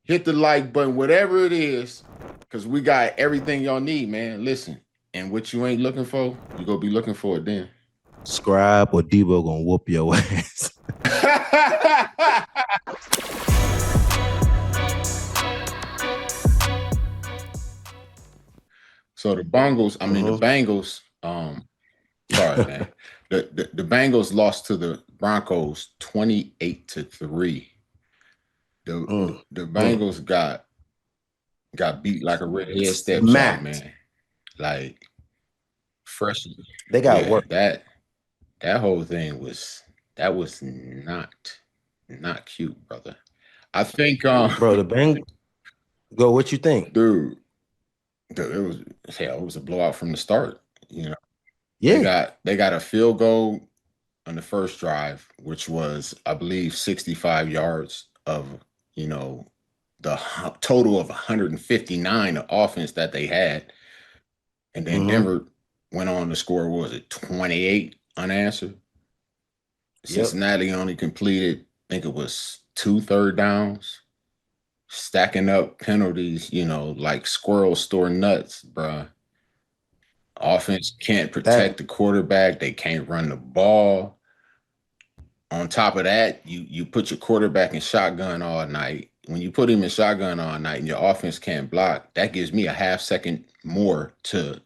hit the like button, whatever it is, because we got everything y'all need, man. Listen, and what you ain't looking for, you gonna be looking for it then. Scribe or Deebo gonna whoop your ass. So the Bengals, the Mhm. Bengals, sorry, man. The Bengals lost to the Broncos 28-3. The Mm. Bengals got beat like a redhead stepchild, Smacked. man. Like fresh. They got Yeah, work, that whole thing was not cute, brother. I think bro. The bang. Go. What you think? dude, it was hell, it was a blowout from the start. You know, they Yeah. got a field goal on the first drive, which was, I believe, 65 yards of, you know, the total of 159 of offense that they had. And then Mm-hmm. Denver went on to score, what was it, 28 unanswered? Yep. Cincinnati only completed, I think it was 2 third downs, stacking up penalties, like squirrels store nuts, bruh. Offense can't protect That. the quarterback. They can't run the ball. On top of that, you put your quarterback in shotgun all night. When you put him in shotgun all night and your offense can't block, that gives me a half second more to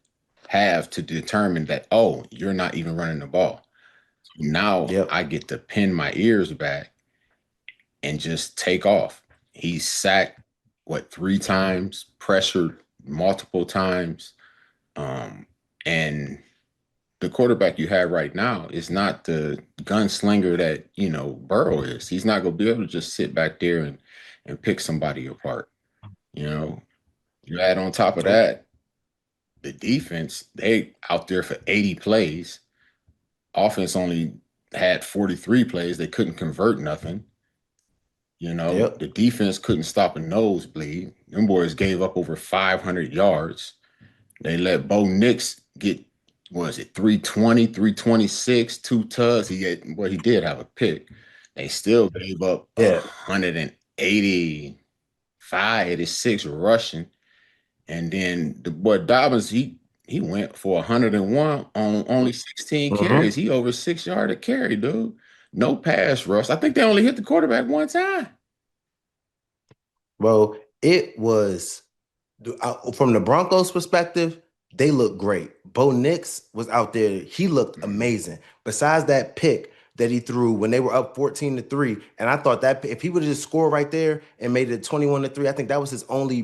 have to determine that, oh, you're not even running the ball. Now Yep. I get to pin my ears back and just take off. He's sacked, what, 3 times, pressured multiple times. And the quarterback you have right now is not the gunslinger that, Burrow is. He's not going to be able to just sit back there and pick somebody apart. You know, you add on top of Nope. that, the defense, they out there for 80 plays. Offense only had 43 plays. They couldn't convert nothing. Yep. The defense couldn't stop a nosebleed. Them boys gave up over 500 yards. They let Bo Nix get, was it 320, 326, 2 tugs. He did have a pick. They still gave up Yeah. 185, 86 rushing. And then the boy Dobbins, he went for 101 on only 16 Mm-hmm. carries. He over 6 yards a carry, dude. No pass rush. I think they only hit the quarterback one time. Bro, it was from the Broncos' perspective, they look great. Bo Nix was out there. He looked Mhm. amazing. Besides that pick that he threw when they were up 14-3, and I thought that if he would have just scored right there and made it 21-3, I think that was his only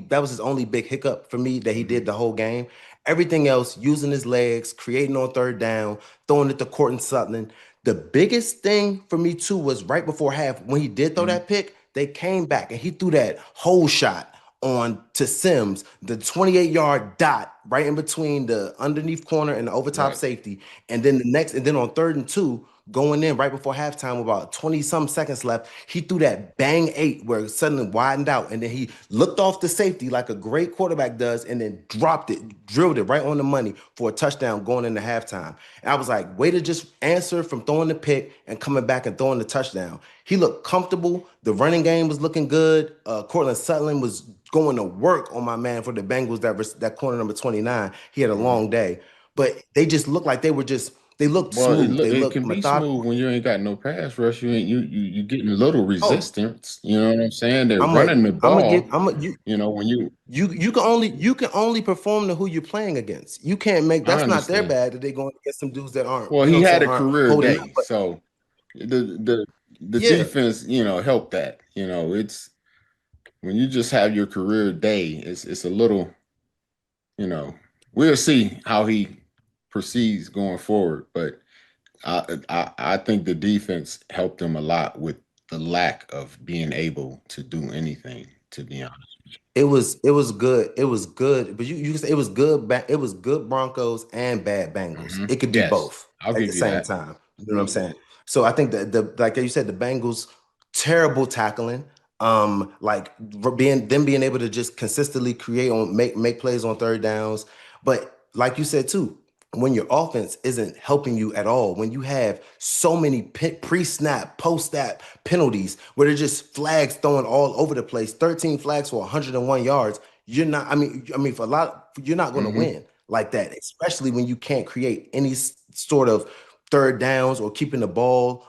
big hiccup for me that he did Mhm. the whole game. Everything else, using his legs, creating on third down, throwing it to Courtland Sutton. The biggest thing for me too was right before half when he did throw Mhm. that pick, they came back and he threw that whole shot on to Sims, the 28-yard dot right in between the underneath corner and the overtop Right. safety. And then on 3rd and 2, going in right before halftime, about 20 some seconds left, he threw that bang 8 where it suddenly widened out. And then he looked off the safety like a great quarterback does, and then dropped it, drilled it right on the money for a touchdown going into halftime. And I was like, way to just answer from throwing the pick and coming back and throwing the touchdown. He looked comfortable. The running game was looking good. Courtland Sutton was going to work on my man for the Bengals, that corner number 29. He had a Mhm. long day. But they just looked like they looked Well, smooth. They it looked can be smooth methodical. when you ain't got no pass rush. You ain't you getting little Oh, resistance. You know what I'm saying? They're I'm a running the I'm gonna give ball. I'm a you When you you can only perform to who you're playing against. You can't make I that's not their understand. bad that they're going against some dudes that aren't, Well, you know he what I'm had saying, a aren't career holding up. day, But so the yeah, defense, helped that. It's when you just have your career day, it's a little, you know, we'll see how he proceeds going forward, but I think the defense helped him a lot with the lack of being able to do anything, to be honest. it was good. It was good. But you can say it was good it was good Broncos and bad Bengals. It could be Yes, both I'll at the give you same that. time. You know what I'm saying? So I think that the like you said, the Bengals terrible tackling. Like being able to just consistently create on make plays on third downs. But like you said too, when your offense isn't helping you at all, when you have so many pre-snap, post-snap penalties where they're just flags thrown all over the place, 13 flags for 101 yards, you're not, I mean, for a lot, you're not going to Hmm. win like that, especially when you can't create any sort of third downs or keeping the ball,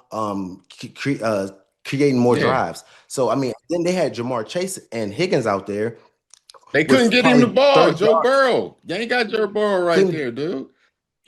creating more Yeah. drives. So, I mean, then they had Jamar Chase and Higgins out there They couldn't with get him the probably ball. 30 Joe yards. Burrow. You ain't got Joe Burrow right Couldn't, there, dude.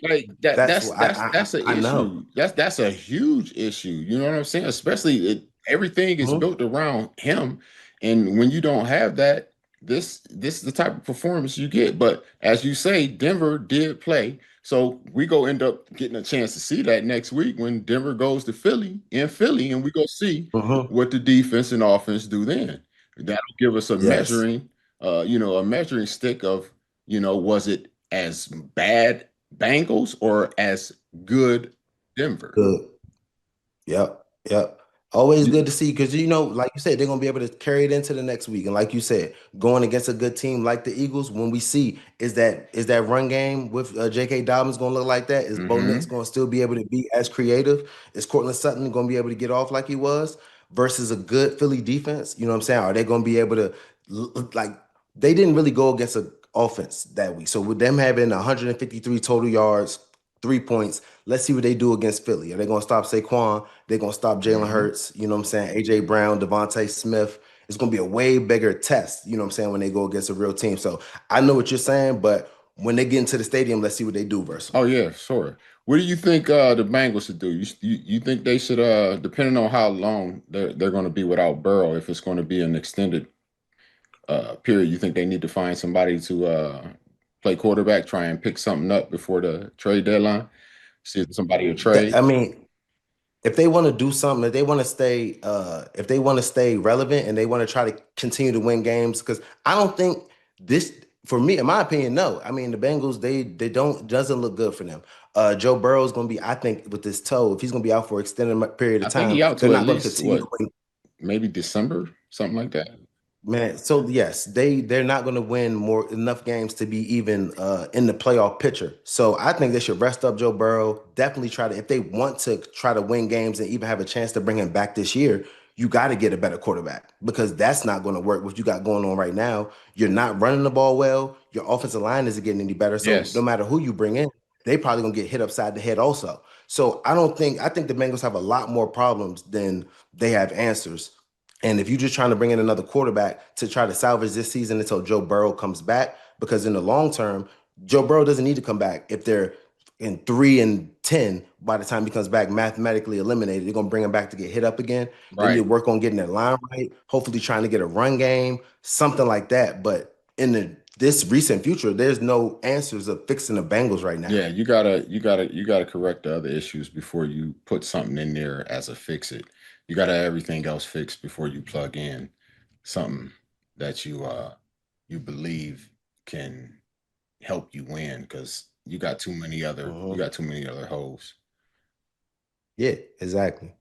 Like that that's that's what that's that's an I know. issue. That's a huge issue. You know what I'm saying? Especially everything is Mhm. built around him. And when you don't have that, this is the type of performance you get. But as you say, Denver did play. So we go end up getting a chance to see that next week when Denver goes to Philly in Philly, and we go see Mhm. what the defense and offense do then. That'll give us Yes. a measuring stick of, was it as bad Bengals or as good Denver? Good. Yep. Yep. Always good You- to see because like you said, they're gonna be able to carry it into the next week. And like you said, going against a good team like the Eagles, when we see is that run game with J.K. Dobbins gonna look like that? Is Bo Nix Mhm. gonna still be able to be as creative? Is Cortland Sutton gonna be able to get off like he was versus a good Philly defense? You know what I'm saying? Are they gonna be able to like they didn't really go against a offense that week. So with them having 153 total yards, 3 points. Let's see what they do against Philly. Are they going to stop Saquon? They're going to stop Jalen Mhm. Hurts. You know what I'm saying? AJ Brown, Devontae Smith. It's going to be a way bigger test, you know what I'm saying, when they go against a real team. So I know what you're saying, but when they get into the stadium, let's see what they do versus them. Oh yeah, sure. What do you think the Bengals should do? You think they should, depending on how long they're going to be without Burrow, if it's going to be an extended period, you think they need to find somebody to play quarterback, try and pick something up before the trade deadline? See if somebody will I trade. mean, if they want to do something, if they want to stay relevant and they want to try to continue to win games, because I don't think this, for me, in my opinion, no. I mean, the Bengals, they don't doesn't look good for them. Joe Burrow's going to be, I think, with this toe, if he's going to be out for an extended period of I think time, he out they're to at not going to least continue to what, win. maybe December, something like that. Man, so yes, they're not going to win more enough games to be even in the playoff picture. So I think they should rest up Joe Burrow. Definitely try to, if they want to try to win games and even have a chance to bring him back this year, you got to get a better quarterback because that's not going to work. What you got going on right now, you're not running the ball well. Your offensive line isn't getting any better. So no Yes. matter who you bring in, they probably gonna get hit upside the head also. So I think the Bengals have a lot more problems than they have answers. And if you're just trying to bring in another quarterback to try to salvage this season until Joe Burrow comes back, because in the long term, Joe Burrow doesn't need to come back if they're in 3-10 by the time he comes back, mathematically eliminated. They're gonna bring him back to get hit up again. They need to Right. work on getting their line right, hopefully trying to get a run game, something like that. But in this recent future, there's no answers of fixing the Bengals right now. Yeah, you gotta correct the other issues before you put something in there as a fix it. You gotta have everything else fixed before you plug in something that you believe can help you win because you Mhm. got too many other holes. Yeah, exactly.